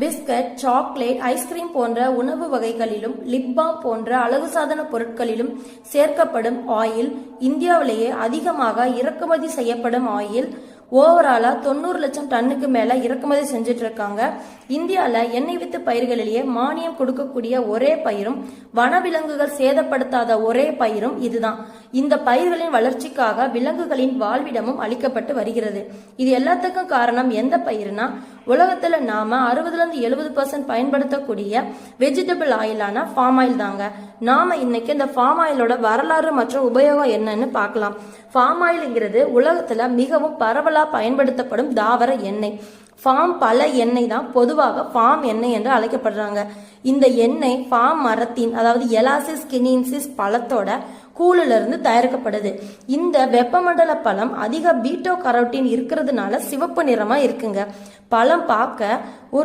Biscuit, chocolate, ice cream போன்ற உணவு வகைகளிலும் லிப் பாம் போன்ற அழகு சாதன பொருட்களிலும் சேர்க்கப்படும் ஆயில் இந்தியாவிலேயே அதிகமாக இறக்குமதி செய்யப்படும் ஆயில். ஓவராலா 90 லட்சம் டன்னுக்கு மேல இறக்குமதி செஞ்சுட்டு இருக்காங்க. இந்தியால எண்ணெய் வித்து பயிர்களிலேயே மானியம் கொடுக்கக்கூடிய ஒரே பயிரும் வனவிலங்குகள் சேதப்படுத்தாத ஒரே பயிரும் இதுதான். இந்த பயிர்களின் வளர்ச்சிக்காக விலங்குகளின் வாழ்விடமும் அளிக்கப்பட்டு வருகிறது. இது எல்லாத்துக்கும் காரணம் எந்த பயிர்னா, உலகத்துல நாம 60-70% பயன்படுத்தக்கூடிய வெஜிடபிள் ஆயிலான ஃபார்ம் ஆயில் தாங்க. நாம இன்னைக்கு இந்த ஃபார்ம் ஆயிலோட வரலாறு மற்றும் உபயோகம் என்னன்னு பார்க்கலாம். ஃபார்ம் ஆயில்ங்கிறது உலகத்துல மிகவும் பரவலா பயன்படுத்தப்படும் தாவர எண்ணெய். ஃபார்ம் பல எண்ணெய் தான் பொதுவாக ஃபார்ம் எண்ணெய் என்று அழைக்கப்படுறாங்க. இந்த எண்ணெய் ஃபார்ம் மரத்தின், அதாவது எலாசிஸ் கினின்சிஸ் பழத்தோட கூழுல இருந்து தயாரிக்கப்படுது. இந்த வெப்பமண்டல பழம் அதிக பீட்டோ கரோட்டின் இருக்கிறதுனால சிவப்பு நிறமா இருக்குங்க. பழம் பார்க்க